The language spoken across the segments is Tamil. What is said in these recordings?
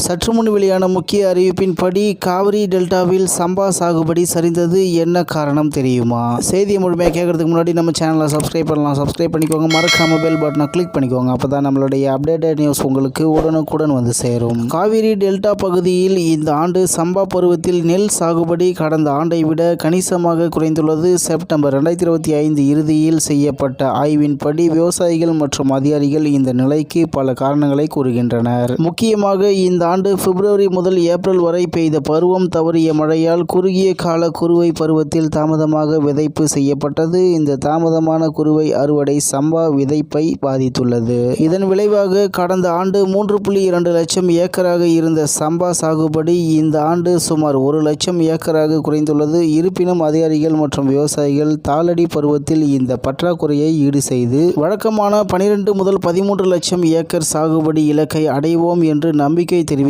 சற்று முன் வெளியான முக்கிய அறிவிப்பின்படி காவிரி டெல்டாவில் சம்பா சாகுபடி சரிந்தது. என்ன காரணம் தெரியுமா? செய்தியை முழுமையாக கேட்கறதுக்கு முன்னாடி நம்ம சேனலை சப்ஸ்கிரைப் பண்ணலாம். சப்ஸ்கிரைப் பண்ணிக்கோங்க. மறக்காம பெல் பட்டனை கிளிக் பண்ணிக்கோங்க. அப்போ தான் நம்மளுடைய அப்டேட்டட் நியூஸ் உங்களுக்கு உடனுக்குடன் வந்து சேரும். காவிரி டெல்டா பகுதியில் இந்த ஆண்டு சம்பா பருவத்தில் நெல் சாகுபடி கடந்த ஆண்டை விட கணிசமாக குறைந்துள்ளது. செப்டம்பர் 2025 இறுதியில் செய்யப்பட்ட ஆய்வின்படி விவசாயிகள் மற்றும் அதிகாரிகள் இந்த நிலைக்கு பல காரணங்களை கூறுகின்றனர். முக்கியமாக இந்த ஆண்டு பிப்ரவரி முதல் ஏப்ரல் வரை பெய்த பருவம் தவறிய மழையால் குறுகிய கால குறுவை பருவத்தில் தாமதமாக விதைப்பு செய்யப்பட்டது. இந்த தாமதமான குறுவை அறுவடை சம்பா விதைப்பை பாதித்துள்ளது. இதன் விளைவாக கடந்த ஆண்டு 3.2 லட்சம் ஏக்கராக இருந்த சம்பா சாகுபடி இந்த ஆண்டு சுமார் 1 லட்சம் ஏக்கராக குறைந்துள்ளது. இருப்பினும் அதிகாரிகள் மற்றும் விவசாயிகள் தாளடி பருவத்தில் இந்த பற்றாக்குறையை ஈடு செய்து வழக்கமான 12 முதல் 13 லட்சம் ஏக்கர் சாகுபடி இலக்கை அடைவோம் என்று நம்பிக்கை தெரிவித்துள்ளனர்.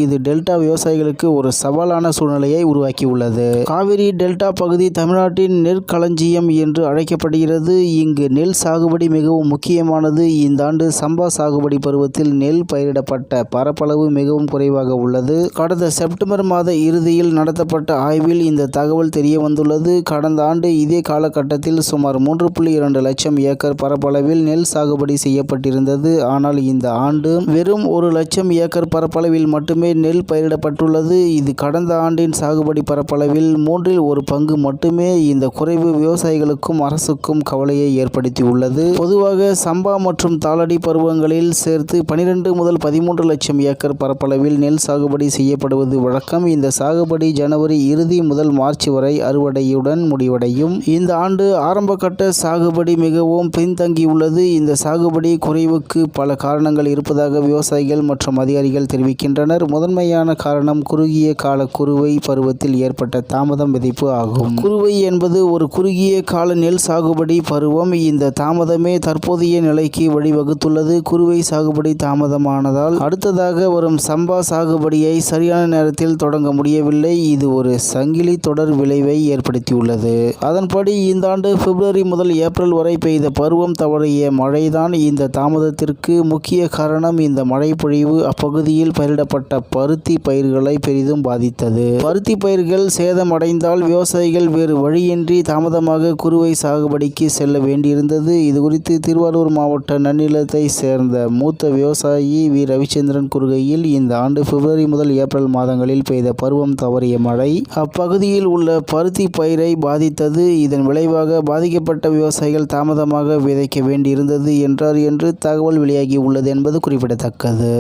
இது டெல்டா விவசாயிகளுக்கு ஒரு சவாலான சூழ்நிலையை உருவாக்கியுள்ளது. காவிரி டெல்டா பகுதி தமிழ்நாட்டின் நெற்களஞ்சியம் என்று அழைக்கப்படுகிறது. இங்கு நெல் சாகுபடி மிகவும் முக்கியமானது. இந்த ஆண்டு சம்பா சாகுபடி பருவத்தில் நெல் பயிரிடப்பட்ட பரப்பளவு மிகவும் குறைவாக உள்ளது. கடந்த செப்டம்பர் மாத இறுதியில் நடத்தப்பட்ட ஆய்வில் இந்த தகவல் தெரிய வந்துள்ளது. கடந்த ஆண்டு இதே காலகட்டத்தில் சுமார் 3.2 லட்சம் ஏக்கர் பரப்பளவில் நெல் சாகுபடி செய்யப்பட்டிருந்தது. ஆனால் இந்த ஆண்டு வெறும் 1 லட்சம் ஏக்கர் பரப்பளவில் மட்டுமே நெல் பயிரிடப்பட்டுள்ளது. இது கடந்த ஆண்டின் சாகுபடி பரப்பளவில் 1/3 பங்கு மட்டுமே. இந்த குறைவு விவசாயிகளுக்கும் அரசுக்கும் கவலையை ஏற்படுத்தியுள்ளது. பொதுவாக சம்பா மற்றும் தாளடி பருவங்களில் சேர்த்து 12 முதல் 13 லட்சம் ஏக்கர் பரப்பளவில் நெல் சாகுபடி செய்யப்படுவது வழக்கம். இந்த சாகுபடி ஜனவரி இறுதி முதல் மார்ச் வரை அறுவடையுடன் முடிவடையும். இந்த ஆண்டு ஆரம்பகட்ட சாகுபடி மிகவும் பின்தங்கியுள்ளது. இந்த சாகுபடி குறைவுக்கு பல காரணங்கள் இருப்பதாக விவசாயிகள் மற்றும் அதிகாரிகள் தெரிவிக்கின்றனர். முதன்மையான காரணம் குறுகிய கால குறுவை பருவத்தில் ஏற்பட்ட தாமதம் விதைப்பு ஆகும். குறுவை என்பது ஒரு குறுகிய கால நெல் சாகுபடி பருவம். இந்த தாமதமே தற்போதைய நிலைக்கு வழிவகுத்துள்ளது. குறுவை சாகுபடி தாமதமானதால் அடுத்ததாக வரும் சம்பா சாகுபடியை சரியான நேரத்தில் தொடங்க முடியவில்லை. இது ஒரு சங்கிலி தொடர் விளைவை ஏற்படுத்தியுள்ளது. அதன்படி இந்த ஆண்டு பிப்ரவரி முதல் ஏப்ரல் வரை பெய்த பருவம் தவறிய மழைதான் இந்த தாமதத்திற்கு முக்கிய காரணம். இந்த மழை பொழிவு அப்பகுதியில் பயிரிடப்பட்ட பருத்தி பயிர்களை பெரிதும் பாதித்தது. பருத்தி பயிர்கள் சேதமடைந்தால் விவசாயிகள் வேறு வழியின்றி தாமதமாக குறுவை சாகுபடிக்கு செல்ல வேண்டியிருந்தது. இதுகுறித்து திருவாரூர் மாவட்ட நன்னிலத்தை சேர்ந்த மூத்த விவசாயி வி ரவிச்சந்திரன் கூறுகையில், இந்த ஆண்டு பிப்ரவரி முதல் ஏப்ரல் மாதங்களில் பெய்த பருவம் தவறிய மழை அப்பகுதியில் உள்ள பருத்தி பயிரை பாதித்தது. இதன் விளைவாக பாதிக்கப்பட்ட விவசாயிகள் தாமதமாக விதைக்க வேண்டியிருந்தது என்றார் என்று தகவல் வெளியாகி உள்ளது என்பது குறிப்பிடத்தக்கது.